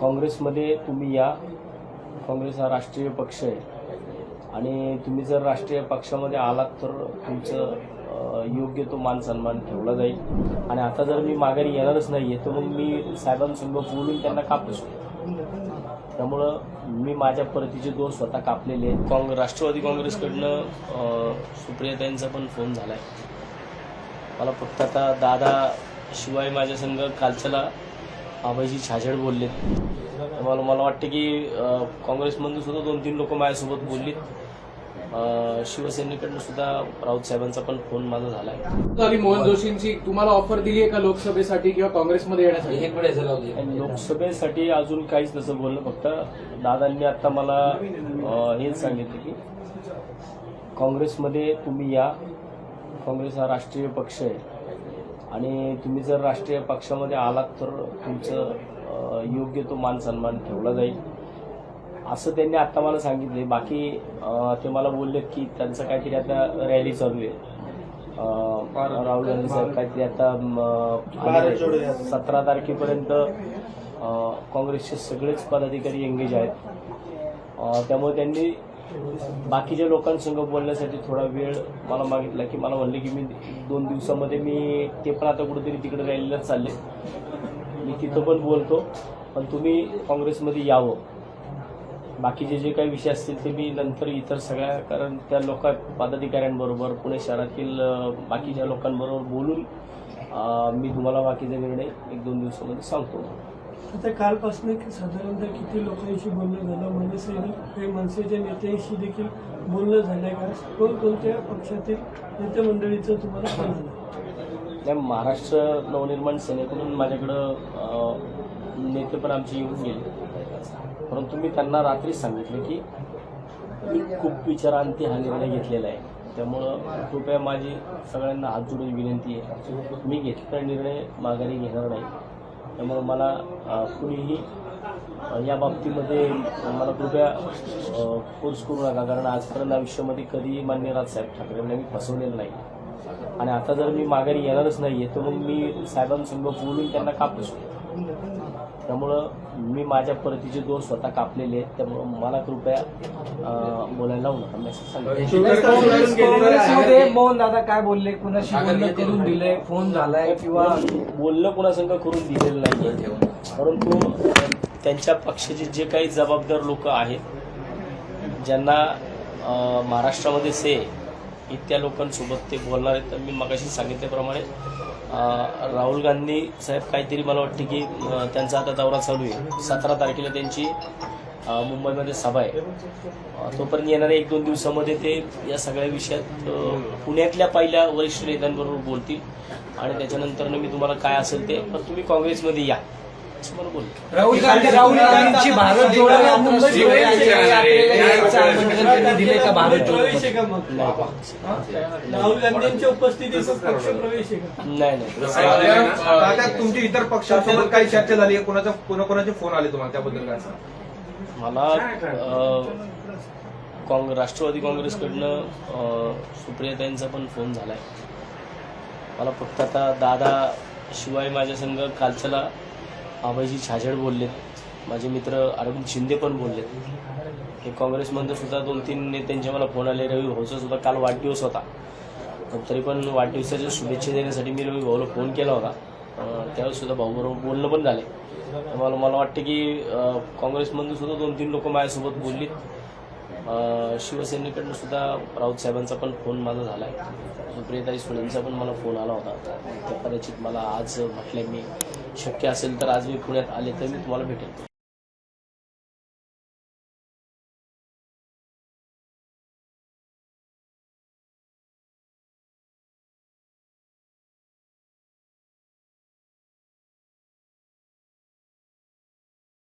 काँग्रेसमध्ये तुम्ही या. काँग्रेस हा राष्ट्रीय पक्ष आहे आणि तुम्ही जर राष्ट्रीय पक्षामध्ये आलात तर तुमचं योग्य तो मान सन्मान ठेवला जाईल. आणि आता जर मी माघारी येणारच नाही आहे तर मग मी साहेबांसंग बोलून त्यांना कापू. त्यामुळं मी माझ्या परतीचे दोर स्वतः कापलेले आहेत. राष्ट्रवादी काँग्रेसकडनं सुप्रियाताईंचा पण फोन झाला आहे. मला फक्त आता दादा शिवाय माझ्या संघ कालच्याला अभयजी छाजेड बोललेत. मला वाटतं की काँग्रेसमधून सुद्धा 2-3 लोक माझ्यासोबत बोललीत. शिवसेनेकडनं सुद्धा राऊत साहेबांचा पण फोन माझा झाला आहे. मोहन जोशींची तुम्हाला ऑफर दिली आहे का लोकसभेसाठी किंवा काँग्रेसमध्ये येण्यासाठी? लोकसभेसाठी अजून काहीच तसं बोललं. फक्त दादांनी आता मला हेच सांगितलं की काँग्रेसमध्ये तुम्ही या. काँग्रेस हा राष्ट्रीय पक्ष आहे आणि तुम्ही जर राष्ट्रीय पक्षामध्ये आलात तर तुमचं योग्य तो मान सन्मान ठेवला जाईल असं त्यांनी आता मला सांगितले. बाकी ते मला बोललेत की त्यांचं काहीतरी आता रॅली चालू आहे. राहुल गांधी साहेब काहीतरी आता 17 तारखेपर्यंत काँग्रेसचे सगळेच पदाधिकारी एंगेज आहेत. त्यामुळे त्यांनी बाकीच्या लोकांसंग बोलण्यासाठी थोडा वेळ मला मागितला की मला म्हणले की मी 2 दिवसामध्ये मी ते पण आता कुठेतरी तिकडे रॅलीलाच चालले. मी तिथं पण बोलतो पण तुम्ही काँग्रेसमध्ये यावं. बाकीचे जे काही विषय असतील ते मी नंतर इतर सगळ्या कारण त्या पदाधिकाऱ्यांबरोबर पुणे शहरातील बाकीच्या लोकांबरोबर बोलून मी तुम्हाला बाकीचे निर्णय 1-2 दिवसामध्ये सांगतो. आता कालपासून साधारणतः किती लोकांशी बोलणं झालं? मनसेच्या नेत्यांशी देखील बोलणं झालं आहे का? कोणकोणत्या पक्षातील नेते मंडळीचं तुम्हाला फोन झालं? नाही, महाराष्ट्र नवनिर्माण सेनेकडून माझ्याकडं नेते पण आमचे येऊन गेले. परंतु मी त्यांना रात्रीच सांगितलं की मी खूप विचारांती हा निर्णय घेतलेला आहे. त्यामुळं कृपया माझी सगळ्यांना हात जोडून विनंती आहे, मी घेतलेला निर्णय माघारी घेणार नाही. त्यामुळं मला कुणीही या बाबतीमध्ये मला कृपया फोर्स करू नका. कारण आजपर्यंत आयुष्यामध्ये कधीही माननीय राजसाहेब ठाकरेंना मी फसवलेलं नाही. आणि आता जर मी माघारी येणारच नाही आहे तर मग मी साहेबांसंग बोलून त्यांना कापू. त्यामुळं मी माझ्या परतीचे दोर स्वतः कापलेले आहेत. त्यामुळं मला कृपया बोलायला लावू नका. मेसेज काँग्रेसमध्ये मोहन दादा काय बोलले? कुणाशी बोलणं करून दिले? फोन झालाय किंवा बोलणं कुणासंग करून दिलेलं नाही. परंतु त्यांच्या पक्षाचे जे काही जबाबदार लोक आहेत ज्यांना महाराष्ट्रामध्ये इत्या लोकांसोबत ते बोलणार आहेत. तर मी मगाशी सांगितल्याप्रमाणे राहुल गांधी साहेब काहीतरी मला वाटते की त्यांचा आता दौरा चालू आहे. 17 तारखेला त्यांची मुंबईमध्ये सभा आहे. तोपर्यंत येणाऱ्या 1-2 दिवसामध्ये ते या सगळ्या विषयात पुण्यातल्या पहिल्या वरिष्ठ नेत्यांबरोबर बोलतील आणि त्याच्यानंतर मी तुम्हाला काय असेल ते पण तुम्ही काँग्रेसमध्ये या असं मला बोलतो. राहुल गांधींची भारत जोडो दिले का? भारत जोडो राहुल गांधींच्या उपस्थितीत पक्ष प्रवेश आहे का? नाही. तुमची इतर पक्षांसोबत काही चर्चा झाली आहे? कोणाकोणाचे फोन आले तुम्हाला त्याबद्दल काय? मला राष्ट्रवादी काँग्रेसकडनं सुप्रियाताईंचा पण फोन झाला आहे. मला फक्त आता दादा शिवाय माझ्या संघ कालच्याला अभयजी छाजेड बोललेत. माझे मित्र अरविंद शिंदे पण बोललेत. हे काँग्रेसमधून सुद्धा 2-3 नेत्यांचे मला फोन आले. रवी भाऊचा सुद्धा काल वाढदिवस होता. तरी पण वाढदिवसाच्या शुभेच्छा देण्यासाठी मी रवी भाऊला फोन केला होता. त्यावेळेस सुद्धा भाऊबरोबर बोलणं पण झाले. मला वाटतं की काँग्रेसमधून सुद्धा 2-3 लोक माझ्यासोबत बोललीत. शिवसेनेकडनं सुद्धा राऊत साहेबांचा पण फोन माझा झाला आहे. सुप्रियाताई सुळेंचा पण मला फोन आला होता. तर कदाचित मला आज म्हटलं मी शक्य असेल तर आज मी पुण्यात आले तर मी तुम्हाला भेटेल.